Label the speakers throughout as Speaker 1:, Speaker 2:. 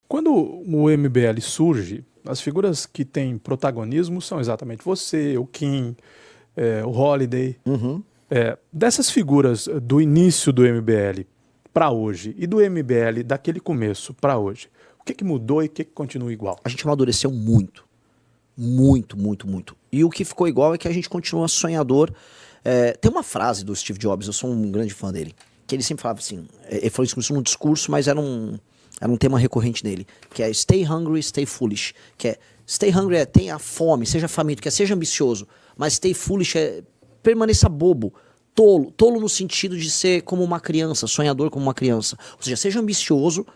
Speaker 1: Quando o MBL surge, as figuras que têm protagonismo são exatamente você, o Kim, o Holiday.
Speaker 2: Uhum.
Speaker 1: Dessas figuras do início do MBL para hoje e do MBL daquele começo para hoje, o que mudou e o que continua igual?
Speaker 2: A gente amadureceu muito. Muito, muito, muito. E o que ficou igual é que a gente continua sonhador. Tem uma frase do Steve Jobs, eu sou um grande fã dele, que ele sempre falava assim, ele falou isso num discurso, mas era um tema recorrente dele, que é stay hungry, stay foolish, que é stay hungry tenha fome, seja faminto, que seja ambicioso, mas stay foolish permaneça bobo, tolo no sentido de ser como uma criança, sonhador como uma criança, ou seja ambicioso,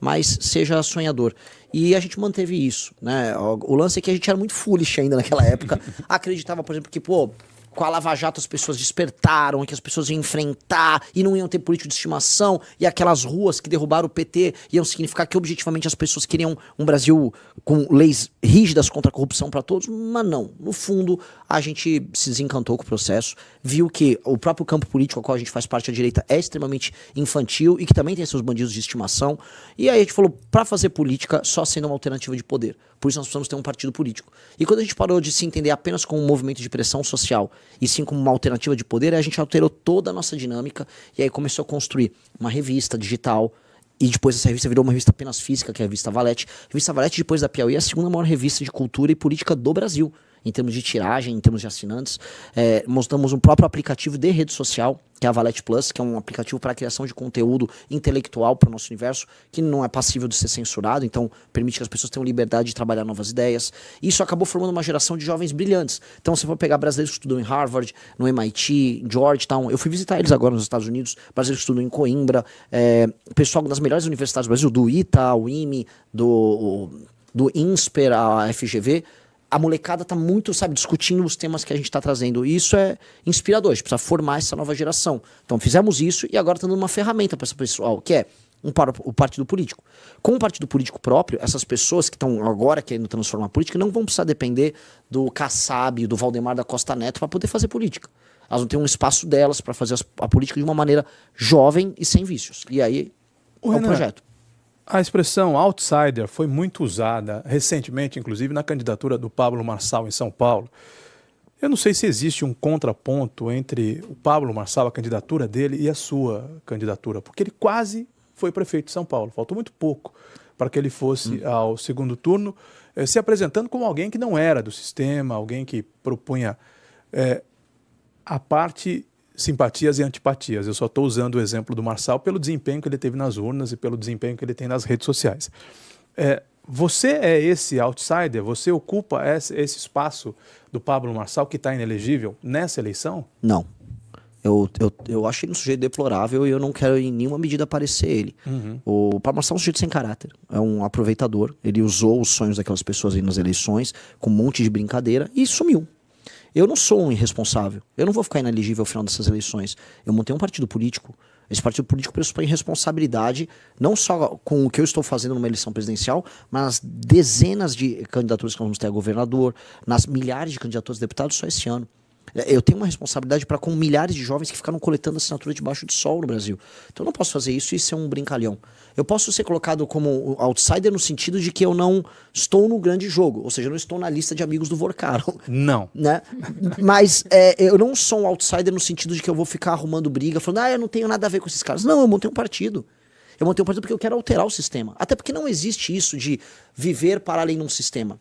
Speaker 2: mas seja sonhador. E a gente manteve isso, né? O lance é que a gente era muito foolish ainda naquela época. Acreditava, por exemplo, que, com a Lava Jato as pessoas despertaram, que as pessoas iam enfrentar e não iam ter político de estimação, e aquelas ruas que derrubaram o PT iam significar que objetivamente as pessoas queriam um Brasil com leis rígidas contra a corrupção para todos, mas não. No fundo, a gente se desencantou com o processo, viu que o próprio campo político ao qual a gente faz parte, a direita, é extremamente infantil e que também tem seus bandidos de estimação, e aí a gente falou, para fazer política, só sendo uma alternativa de poder. Por isso nós precisamos ter um partido político. E quando a gente parou de se entender apenas como um movimento de pressão social, e sim como uma alternativa de poder, a gente alterou toda a nossa dinâmica e aí começou a construir uma revista digital, e depois essa revista virou uma revista apenas física, que é a Revista Valete. A Revista Valete, depois da Piauí, é a segunda maior revista de cultura e política do Brasil, em termos de tiragem, em termos de assinantes. Mostramos um próprio aplicativo de rede social, que é a Valete Plus, que é um aplicativo para a criação de conteúdo intelectual para o nosso universo, que não é passível de ser censurado, então permite que as pessoas tenham liberdade de trabalhar novas ideias. Isso acabou formando uma geração de jovens brilhantes. Então, se for pegar brasileiros que estudam em Harvard, no MIT, em Georgetown, eu fui visitar eles agora nos Estados Unidos, brasileiros que estudam em Coimbra, pessoal das melhores universidades do Brasil, do ITA, o IME, do INSPER, a FGV, a molecada tá muito, discutindo os temas que a gente tá trazendo. E isso é inspirador, a gente precisa formar essa nova geração. Então fizemos isso e agora tá dando uma ferramenta para esse pessoal, que é o partido político. Com o partido político próprio, essas pessoas que estão agora querendo transformar a política não vão precisar depender do Kassab, do Valdemar da Costa Neto para poder fazer política. Elas vão ter um espaço delas para fazer a política de uma maneira jovem e sem vícios. E aí é o projeto.
Speaker 1: A expressão outsider foi muito usada recentemente, inclusive na candidatura do Pablo Marçal em São Paulo. Eu não sei se existe um contraponto entre o Pablo Marçal, a candidatura dele, e a sua candidatura, porque ele quase foi prefeito de São Paulo. Faltou muito pouco para que ele fosse ao segundo turno, se apresentando como alguém que não era do sistema, alguém que propunha a parte simpatias e antipatias. Eu só estou usando o exemplo do Marçal pelo desempenho que ele teve nas urnas e pelo desempenho que ele tem nas redes sociais. Você é esse outsider? Você ocupa esse espaço do Pablo Marçal que está inelegível nessa eleição?
Speaker 2: Não. Eu acho ele um sujeito deplorável e eu não quero em nenhuma medida parecer ele. O Pablo Marçal é um sujeito sem caráter, é um aproveitador. Ele usou os sonhos daquelas pessoas aí nas eleições com um monte de brincadeira e sumiu. Eu não sou um irresponsável. Eu não vou ficar inelegível ao final dessas eleições. Eu montei um partido político. Esse partido político pressupõe responsabilidade, não só com o que eu estou fazendo numa eleição presidencial, mas nas dezenas de candidaturas que nós vamos ter a governador, nas milhares de candidaturas a deputados só esse ano. Eu tenho uma responsabilidade para com milhares de jovens que ficaram coletando assinatura debaixo do sol no Brasil. Então eu não posso fazer isso e ser um brincalhão. Eu posso ser colocado como outsider no sentido de que eu não estou no grande jogo, ou seja, eu não estou na lista de amigos do Vorcaro.
Speaker 1: Não.
Speaker 2: Né? Mas eu não sou um outsider no sentido de que eu vou ficar arrumando briga, falando, eu não tenho nada a ver com esses caras. Não, eu montei um partido. Eu montei um partido porque eu quero alterar o sistema. Até porque não existe isso de viver para além de um sistema.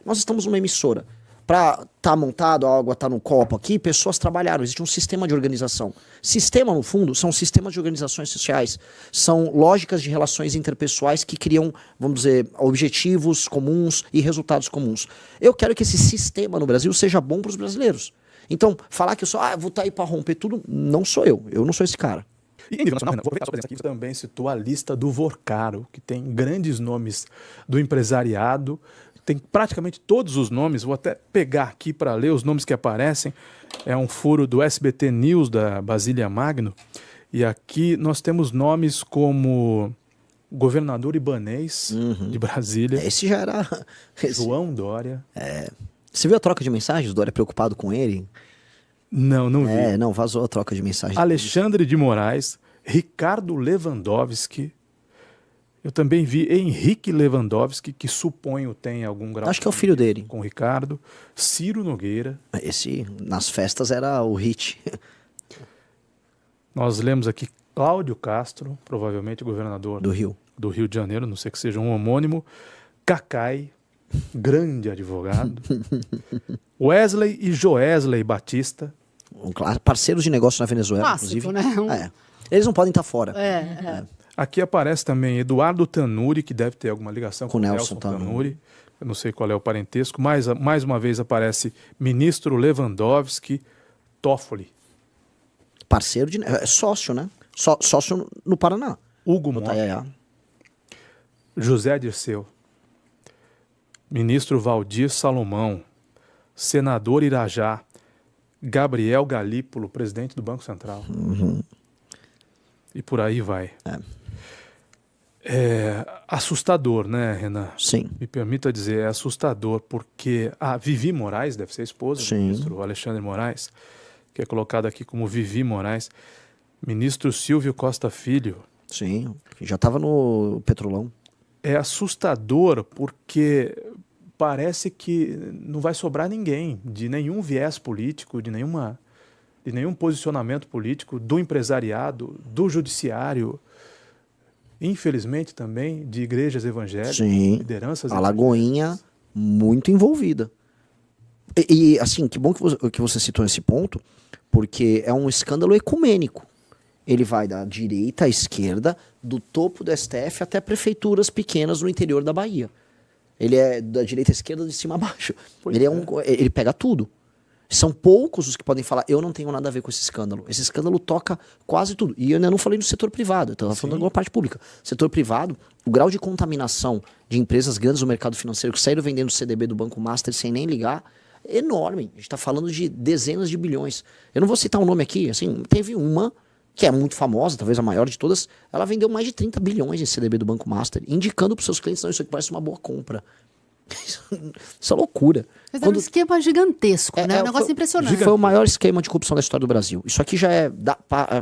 Speaker 2: Nós estamos numa emissora. Para estar montado, a água tá no copo aqui, pessoas trabalharam, existe um sistema de organização. Sistema, no fundo, são sistemas de organizações sociais, são lógicas de relações interpessoais que criam, vamos dizer, objetivos comuns e resultados comuns. Eu quero que esse sistema no Brasil seja bom para os brasileiros. Então, falar que eu sou, vou estar aí para romper tudo, não sou eu não sou esse cara.
Speaker 1: E em nível nacional, vou aproveitar a sua presença aqui, você também citou a lista do Vorcaro, que tem grandes nomes do empresariado, tem praticamente todos os nomes, vou até pegar aqui para ler os nomes que aparecem. É um furo do SBT News, da Basília Magno. E aqui nós temos nomes como governador Ibanez, de Brasília.
Speaker 2: Esse já era...
Speaker 1: João Dória.
Speaker 2: Você viu a troca de mensagens? O Dória preocupado com ele?
Speaker 1: Não vi.
Speaker 2: Não, vazou a troca de mensagens.
Speaker 1: Alexandre de Moraes, Ricardo Lewandowski. Eu também vi Henrique Lewandowski, que suponho tem algum grau.
Speaker 2: Acho que é o filho dele.
Speaker 1: Com o Ricardo. Ciro Nogueira.
Speaker 2: Esse, nas festas, era o hit.
Speaker 1: Nós lemos aqui Cláudio Castro, provavelmente governador
Speaker 2: Do Rio.
Speaker 1: do Rio de Janeiro, não sei que seja um homônimo. Cacai, grande advogado. Wesley e Joesley Batista.
Speaker 2: Parceiros de negócio na Venezuela,
Speaker 3: Clássico,
Speaker 2: inclusive.
Speaker 3: né?
Speaker 2: Eles não podem estar fora.
Speaker 1: Aqui aparece também Eduardo Tanuri, que deve ter alguma ligação
Speaker 2: Com
Speaker 1: com
Speaker 2: Nelson
Speaker 1: Nelson Tanuri. Eu não sei qual é o parentesco. Mais uma vez aparece ministro Lewandowski, Toffoli.
Speaker 2: Parceiro de... É sócio, né? Sócio no Paraná.
Speaker 1: Hugo
Speaker 2: No
Speaker 1: Motta,
Speaker 2: Taiaiá.
Speaker 1: José Dirceu, ministro Valdir Salomão, senador Irajá, Gabriel Galípolo, presidente do Banco Central. E por aí vai. É assustador, né, Renan?
Speaker 2: Sim.
Speaker 1: Me permita dizer, é assustador, porque a Vivi Moraes, deve ser a esposa do
Speaker 2: Sim.
Speaker 1: ministro Alexandre Moraes, que é colocado aqui como Vivi Moraes, ministro Silvio Costa Filho.
Speaker 2: Sim. Já estava no Petrolão.
Speaker 1: É assustador porque parece que não vai sobrar ninguém de nenhum viés político, de nenhum posicionamento político, do empresariado, do judiciário, infelizmente também de igrejas evangélicas,
Speaker 2: Sim.
Speaker 1: lideranças
Speaker 2: A Lagoinha muito envolvida. E assim, que bom que você citou esse ponto, porque é um escândalo ecumênico. Ele vai da direita à esquerda, do topo do STF até prefeituras pequenas no interior da Bahia. Ele é da direita à esquerda, de cima a baixo. Ele pega tudo. São poucos os que podem falar, eu não tenho nada a ver com esse escândalo. Esse escândalo toca quase tudo. E eu ainda não falei do setor privado, eu estava falando da parte pública. Setor privado, o grau de contaminação de empresas grandes no mercado financeiro que saíram vendendo CDB do Banco Master sem nem ligar, é enorme. A gente está falando de dezenas de bilhões. Eu não vou citar um nome aqui, assim, teve uma que é muito famosa, talvez a maior de todas, ela vendeu mais de 30 bilhões em CDB do Banco Master, indicando para os seus clientes, não, isso aqui parece uma boa compra. Isso é loucura.
Speaker 3: Mas é um esquema gigantesco, né? Um negócio impressionante.
Speaker 2: Foi o maior esquema de corrupção da história do Brasil. Isso aqui já é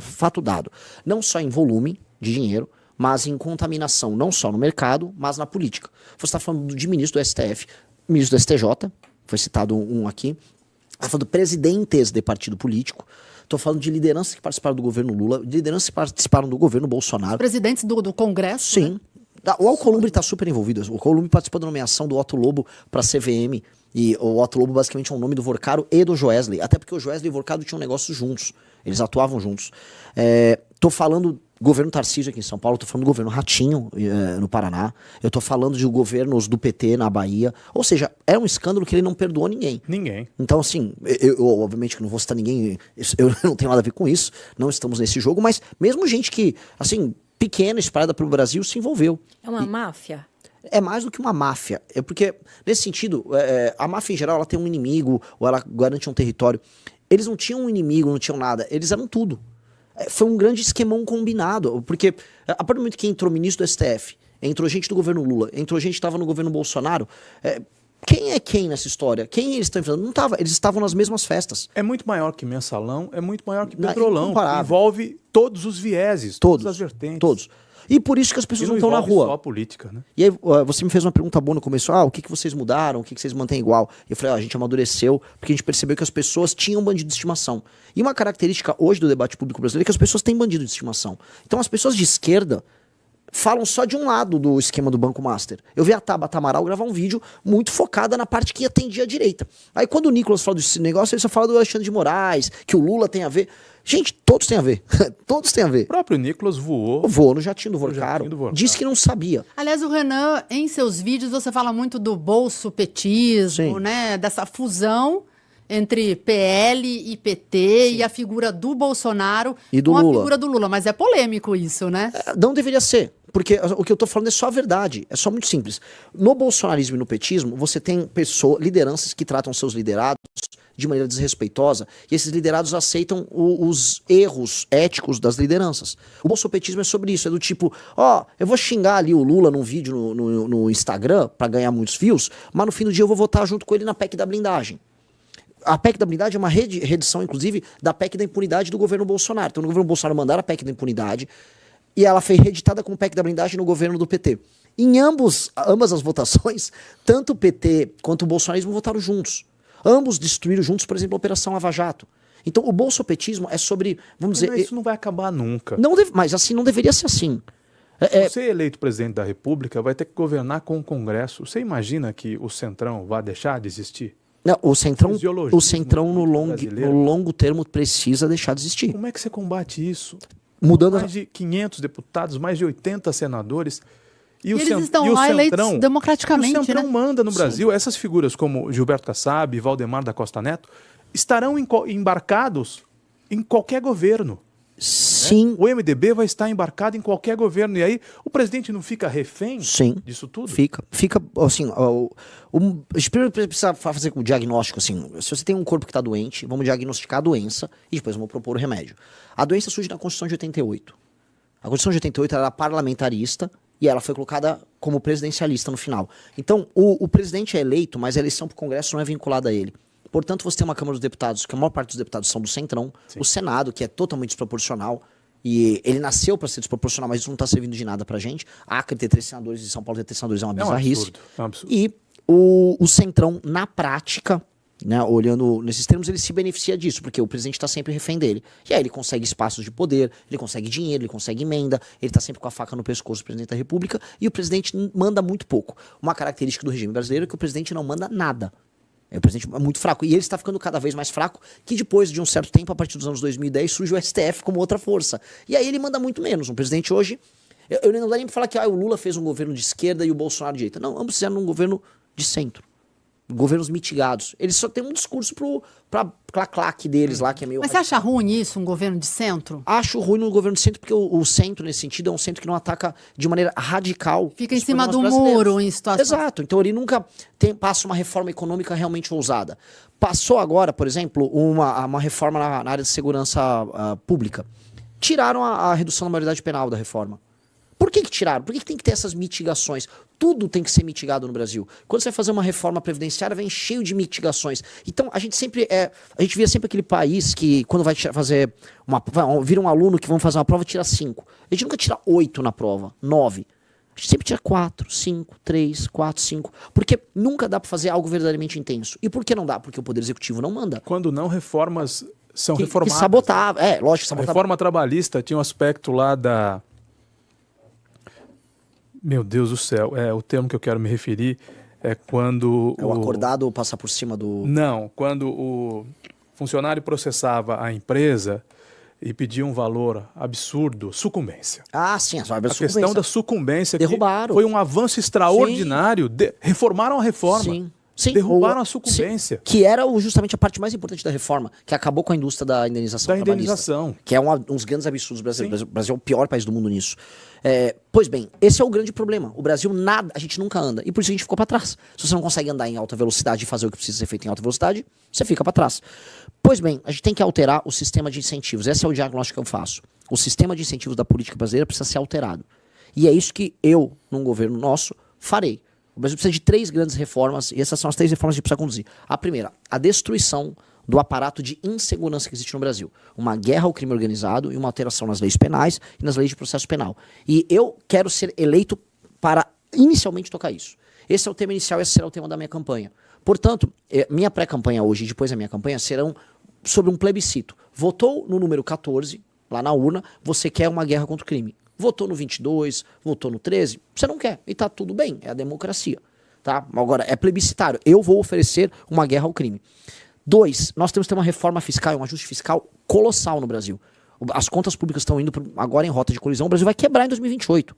Speaker 2: fato dado. Não só em volume de dinheiro, mas em contaminação, não só no mercado, mas na política. Você está falando de ministro do STF, ministro do STJ, foi citado um aqui, está falando de presidentes de partido político. Estou falando de lideranças que participaram do governo Lula, de lideranças que participaram do governo Bolsonaro.
Speaker 3: Presidentes do Congresso.
Speaker 2: Sim.
Speaker 3: Né?
Speaker 2: O Alcolumbre está super envolvido. O Alcolumbre participou da nomeação do Otto Lobo para a CVM. E o Otto Lobo basicamente é um nome do Vorcaro e do Joesley. Até porque o Joesley e o Vorcaro tinham negócios juntos. Eles atuavam juntos. Estou falando governo Tarcísio aqui em São Paulo, estou falando do governo Ratinho no Paraná, eu estou falando de governos do PT na Bahia, ou seja, é um escândalo que ele não perdoou ninguém.
Speaker 1: Ninguém.
Speaker 2: Então assim, eu obviamente que não vou citar ninguém, eu não tenho nada a ver com isso, não estamos nesse jogo, mas mesmo gente que, assim, pequena, espalhada pelo Brasil, se envolveu.
Speaker 4: É uma máfia?
Speaker 2: É mais do que uma máfia, porque nesse sentido, a máfia em geral, ela tem um inimigo, ou ela garante um território. Eles não tinham um inimigo, não tinham nada, eles eram tudo. Foi um grande esquemão combinado, porque a partir do momento que entrou ministro do STF, entrou gente do governo Lula, entrou gente que estava no governo Bolsonaro, quem é quem nessa história? Quem eles estão enfrentando? Não estava, eles estavam nas mesmas festas.
Speaker 1: É muito maior que Mensalão, é muito maior que Petrolão.
Speaker 2: Incomparável.
Speaker 1: Envolve todos os vieses, todas as vertentes.
Speaker 2: Todos. E por isso que as pessoas não estão na rua.
Speaker 1: Só a política, né?
Speaker 2: E aí você me fez uma pergunta boa no começo, o que vocês mudaram, o que vocês mantêm igual? Eu falei, a gente amadureceu, porque a gente percebeu que as pessoas tinham bandido de estimação. E uma característica hoje do debate público brasileiro é que as pessoas têm bandido de estimação. Então as pessoas de esquerda falam só de um lado do esquema do Banco Master. Eu vi a Tabata Amaral gravar um vídeo muito focada na parte que atendia a direita. Aí quando o Nicolas fala desse negócio, ele só fala do Alexandre de Moraes, que o Lula tem a ver. Gente, todos têm a ver. Todos têm a ver.
Speaker 1: O próprio Nicolas voou.
Speaker 2: Voou no jatinho do Vorcaro. Disse que não sabia.
Speaker 3: Aliás, o Renan, em seus vídeos, você fala muito do bolsopetismo, né? Dessa fusão entre PL e PT e a figura do Bolsonaro
Speaker 2: e do
Speaker 3: com
Speaker 2: Lula.
Speaker 3: A figura do Lula. Mas é polêmico isso, né?
Speaker 2: Não deveria ser. Porque o que eu tô falando é só a verdade. É só muito simples. No bolsonarismo e no petismo, você tem lideranças que tratam seus liderados de maneira desrespeitosa, e esses liderados aceitam os erros éticos das lideranças. O bolsopetismo é sobre isso, é do tipo, eu vou xingar ali o Lula num vídeo no Instagram para ganhar muitos views, mas no fim do dia eu vou votar junto com ele na PEC da blindagem. A PEC da blindagem é uma reedição, inclusive, da PEC da impunidade do governo Bolsonaro. Então, no governo Bolsonaro mandaram a PEC da impunidade, e ela foi reeditada com o PEC da blindagem no governo do PT. Em ambas as votações, tanto o PT quanto o bolsonarismo votaram juntos. Ambos destruíram juntos, por exemplo, a Operação Lava Jato. Então, o bolsopetismo é sobre, vamos dizer...
Speaker 1: Isso não vai acabar nunca.
Speaker 2: Mas assim, não deveria ser assim.
Speaker 1: Você eleito presidente da República vai ter que governar com o Congresso. Você imagina que o Centrão vai deixar de existir?
Speaker 2: Não, o Centrão no longo termo precisa deixar de existir.
Speaker 1: Como é que você combate isso?
Speaker 2: Mudando
Speaker 1: mais de 500 deputados, mais de 80 senadores... E
Speaker 3: eles estão lá eleitos democraticamente,
Speaker 1: o Centrão
Speaker 3: né?
Speaker 1: manda no Brasil. Essas figuras como Gilberto Kassab, Valdemar da Costa Neto, estarão embarcados em qualquer governo.
Speaker 2: Sim.
Speaker 1: Né? O MDB vai estar embarcado em qualquer governo. E aí o presidente não fica refém disso tudo?
Speaker 2: Fica, assim, a gente primeiro precisa fazer o diagnóstico, assim, se você tem um corpo que está doente, vamos diagnosticar a doença e depois vamos propor o remédio. A doença surge na Constituição de 88. A Constituição de 88 era parlamentarista, e ela foi colocada como presidencialista no final. Então, o presidente é eleito, mas a eleição para o Congresso não é vinculada a ele. Portanto, você tem uma Câmara dos Deputados, que a maior parte dos deputados são do Centrão, o Senado, que é totalmente desproporcional, e ele nasceu para ser desproporcional, mas isso não está servindo de nada para a gente. A Acre ter 3 senadores e São Paulo ter 3 senadores é uma bizarrice.
Speaker 1: É um absurdo.
Speaker 2: E o Centrão, na prática, né, olhando nesses termos, ele se beneficia disso, porque o presidente está sempre refém dele. E aí ele consegue espaços de poder, ele consegue dinheiro, ele consegue emenda, ele está sempre com a faca no pescoço do presidente da República, e o presidente manda muito pouco. Uma característica do regime brasileiro é que o presidente não manda nada. O presidente é muito fraco. E ele está ficando cada vez mais fraco, que depois de um certo tempo, a partir dos anos 2010, surge o STF como outra força. E aí ele manda muito menos. Um presidente hoje... Eu não dá nem para falar que o Lula fez um governo de esquerda e o Bolsonaro de direita. Não, ambos fizeram um governo de centro. Governos mitigados. Eles só têm um discurso pra claque deles lá, que é meio...
Speaker 3: Mas você acha ruim isso, um governo de centro?
Speaker 2: Acho ruim no governo de centro, porque o centro, nesse sentido, é um centro que não ataca de maneira radical.
Speaker 3: Fica em cima do muro em situação...
Speaker 2: Exato. Então ele nunca passa uma reforma econômica realmente ousada. Passou agora, por exemplo, uma reforma na área de segurança pública. Tiraram a redução da maioridade penal da reforma. Por que tiraram? Por que tem que ter essas mitigações? Tudo tem que ser mitigado no Brasil. Quando você vai fazer uma reforma previdenciária, vem cheio de mitigações. Então, a gente via sempre aquele país que, quando vai fazer vira um aluno que vamos fazer uma prova, tira 5. A gente nunca tira 8 na prova, 9. A gente sempre tira 4, 5, 3, 4, 5. Porque nunca dá para fazer algo verdadeiramente intenso. E por que não dá? Porque o Poder Executivo não manda.
Speaker 1: Quando não, reformas são reformadas.
Speaker 2: Que sabotava. Lógico, sabotava.
Speaker 1: A reforma trabalhista tinha um aspecto lá da... Meu Deus do céu, o termo que eu quero me referir é quando...
Speaker 2: O acordado passar por cima do...
Speaker 1: Não, quando o funcionário processava a empresa e pedia um valor absurdo, sucumbência.
Speaker 2: Ah, sim, a
Speaker 1: questão da sucumbência.
Speaker 2: Derrubaram.
Speaker 1: Foi um avanço extraordinário. Reformaram a reforma.
Speaker 2: Sim.
Speaker 1: Derrubaram a sucumbência.
Speaker 2: Que era justamente a parte mais importante da reforma, que acabou com a indústria da indenização trabalhista. Que é um dos grandes absurdos brasileiros. O Brasil é o pior país do mundo nisso. Pois bem, esse é o grande problema. O Brasil, a gente nunca anda. E por isso a gente ficou para trás. Se você não consegue andar em alta velocidade e fazer o que precisa ser feito em alta velocidade, você fica para trás. Pois bem, a gente tem que alterar o sistema de incentivos. Esse é o diagnóstico que eu faço. O sistema de incentivos da política brasileira precisa ser alterado. E é isso que eu, num governo nosso, farei. O Brasil precisa de 3 grandes reformas, e essas são as 3 reformas que a gente precisa conduzir. A primeira, a destruição do aparato de insegurança que existe no Brasil. Uma guerra ao crime organizado e uma alteração nas leis penais e nas leis de processo penal. E eu quero ser eleito para inicialmente tocar isso. Esse é o tema inicial, esse será o tema da minha campanha. Portanto, minha pré-campanha hoje e depois da minha campanha serão sobre um plebiscito. Votou no número 14, lá na urna, você quer uma guerra contra o crime. Votou no 22, votou no 13, você não quer. E tá tudo bem, é a democracia. Tá? Agora, é plebiscitário. Eu vou oferecer uma guerra ao crime. 2, nós temos que ter uma reforma fiscal, um ajuste fiscal colossal no Brasil. As contas públicas estão indo agora em rota de colisão, o Brasil vai quebrar em 2028.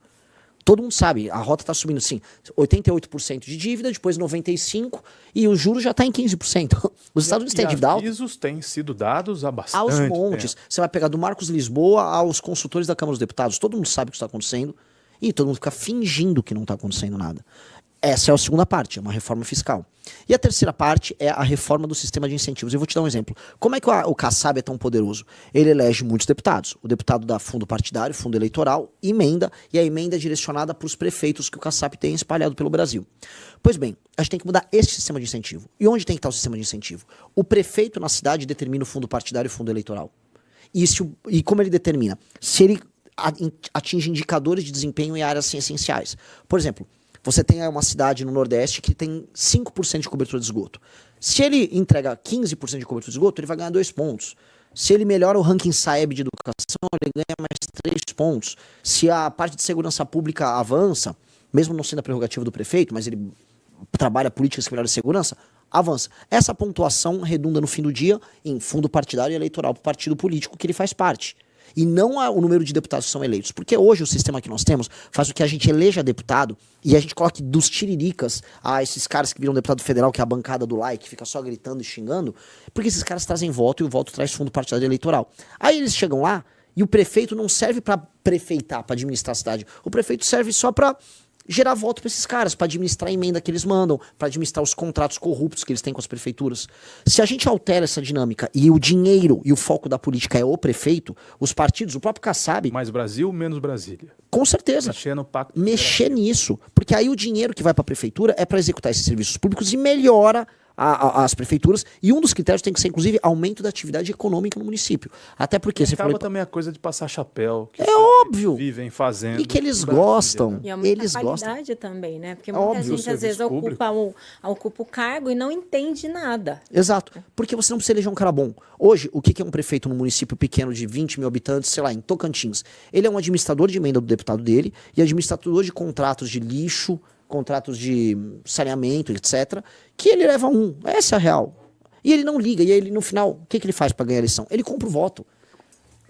Speaker 2: Todo mundo sabe, a rota está subindo assim, 88% de dívida, depois 95%, e o juro já está em 15%. Os Estados Unidos têm dívida alta.
Speaker 1: Os avisos têm sido dados há bastante
Speaker 2: aos montes. Você vai pegar do Marcos Lisboa aos consultores da Câmara dos Deputados, todo mundo sabe o que está acontecendo, e todo mundo fica fingindo que não está acontecendo nada. Essa é a segunda parte, é uma reforma fiscal. E a terceira parte é a reforma do sistema de incentivos. Eu vou te dar um exemplo. Como é que o Kassab é tão poderoso? Ele elege muitos deputados. O deputado dá fundo partidário, fundo eleitoral, emenda, e a emenda é direcionada para os prefeitos que o Kassab tem espalhado pelo Brasil. Pois bem, a gente tem que mudar esse sistema de incentivo. E onde tem que estar o sistema de incentivo? O prefeito na cidade determina o fundo partidário e o fundo eleitoral. E como ele determina? Se ele atinge indicadores de desempenho em áreas essenciais. Por exemplo, você tem uma cidade no Nordeste que tem 5% de cobertura de esgoto. Se ele entrega 15% de cobertura de esgoto, ele vai ganhar 2 pontos. Se ele melhora o ranking SAEB de educação, ele ganha mais 3 pontos. Se a parte de segurança pública avança, mesmo não sendo a prerrogativa do prefeito, mas ele trabalha políticas que melhoram a segurança, avança. Essa pontuação redunda no fim do dia em fundo partidário e eleitoral para o partido político que ele faz parte. E não o número de deputados que são eleitos. Porque hoje o sistema que nós temos faz com que a gente eleja deputado e a gente coloque dos tiriricas a esses caras que viram deputado federal, que é a bancada do like, que fica só gritando e xingando, porque esses caras trazem voto e o voto traz fundo partidário e eleitoral. Aí eles chegam lá e o prefeito não serve para prefeitar, para administrar a cidade. O prefeito serve só para gerar voto para esses caras, para administrar a emenda que eles mandam, para administrar os contratos corruptos que eles têm com as prefeituras. Se a gente altera essa dinâmica e o dinheiro e o foco da política é o prefeito, os partidos, o próprio Kassab...
Speaker 1: Mais Brasil, menos Brasília.
Speaker 2: Com certeza.
Speaker 1: Mexer no pacto.
Speaker 2: Mexer nisso. Porque aí o dinheiro que vai para a prefeitura é para executar esses serviços públicos e melhora as prefeituras, e um dos critérios tem que ser, inclusive, aumento da atividade econômica no município. Até porque você falou...
Speaker 1: também a coisa de passar chapéu. Que
Speaker 2: é óbvio.
Speaker 1: Vivem fazendo.
Speaker 2: E que eles gostam.
Speaker 4: E aumenta
Speaker 2: eles
Speaker 4: a qualidade
Speaker 2: gostam.
Speaker 4: também, né? Porque
Speaker 2: É
Speaker 4: muita
Speaker 2: óbvio,
Speaker 4: gente, às vezes, ocupa o cargo e não entende nada.
Speaker 2: Exato. Porque você não precisa eleger um cara bom. Hoje, o que é um prefeito num município pequeno de 20 mil habitantes, sei lá, em Tocantins? Ele é um administrador de emenda do deputado dele e administrador de contratos de lixo, contratos de saneamento, etc., que ele leva essa é a real. E ele não liga, e aí ele, no final, o que ele faz para ganhar a eleição? Ele compra o voto.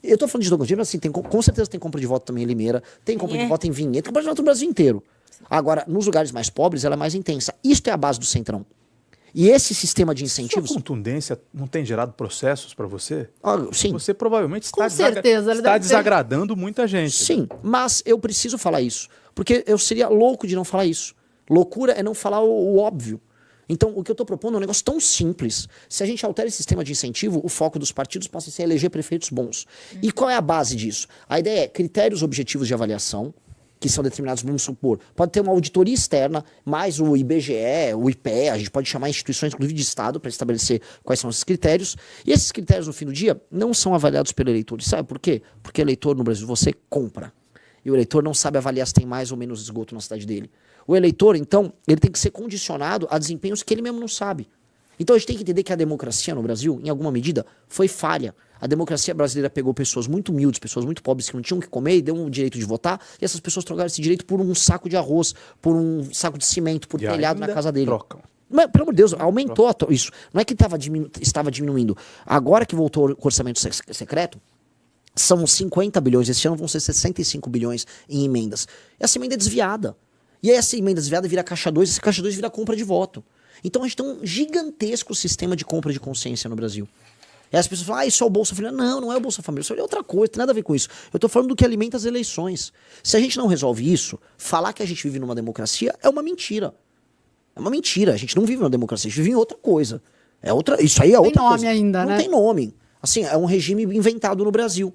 Speaker 2: Eu tô falando de Tocantins, mas assim, com certeza tem compra de voto também em Limeira, tem compra de voto em Vinhedo, tem compra de voto no Brasil inteiro. Agora, nos lugares mais pobres, ela é mais intensa. Isto é a base do Centrão. E esse sistema de incentivos...
Speaker 1: Sua contundência não tem gerado processos para você?
Speaker 2: Sim.
Speaker 1: Você provavelmente
Speaker 3: está
Speaker 1: desagradando muita gente.
Speaker 2: Sim, mas eu preciso falar isso. Porque eu seria louco de não falar isso. Loucura é não falar o óbvio. Então, o que eu estou propondo é um negócio tão simples. Se a gente altera esse sistema de incentivo, o foco dos partidos passa a ser eleger prefeitos bons. E qual é a base disso? A ideia é critérios objetivos de avaliação, que são determinados, vamos supor, pode ter uma auditoria externa, mais o IBGE, o IPE, a gente pode chamar instituições, inclusive de Estado, para estabelecer quais são esses critérios. E esses critérios, no fim do dia, não são avaliados pelo eleitor. E sabe por quê? Porque eleitor no Brasil você compra. E o eleitor não sabe avaliar se tem mais ou menos esgoto na cidade dele. O eleitor, então, ele tem que ser condicionado a desempenhos que ele mesmo não sabe. Então a gente tem que entender que a democracia no Brasil, em alguma medida, foi falha. A democracia brasileira pegou pessoas muito humildes, pessoas muito pobres que não tinham o que comer e deu um direito de votar, e essas pessoas trocaram esse direito por um saco de arroz, por um saco de cimento, por telhado na casa dele.
Speaker 1: Trocam.
Speaker 2: Mas, pelo amor de Deus, aumentou isso. Não é que estava diminuindo. Agora que voltou o orçamento secreto, são 50 bilhões, esse ano vão ser 65 bilhões em emendas. Essa emenda é desviada. E aí essa emenda desviada vira caixa 2, esse caixa 2 vira compra de voto. Então a gente tem um gigantesco sistema de compra de consciência no Brasil. E as pessoas falam, isso é o Bolsa Família. Não é o Bolsa Família, isso é outra coisa, tem nada a ver com isso. Eu tô falando do que alimenta as eleições. Se a gente não resolve isso, falar que a gente vive numa democracia é uma mentira. É uma mentira, a gente não vive numa democracia, a gente vive em outra coisa. Isso aí é outra coisa.
Speaker 3: Não tem nome ainda,
Speaker 2: né? Não tem nome. Assim, é um regime inventado no Brasil.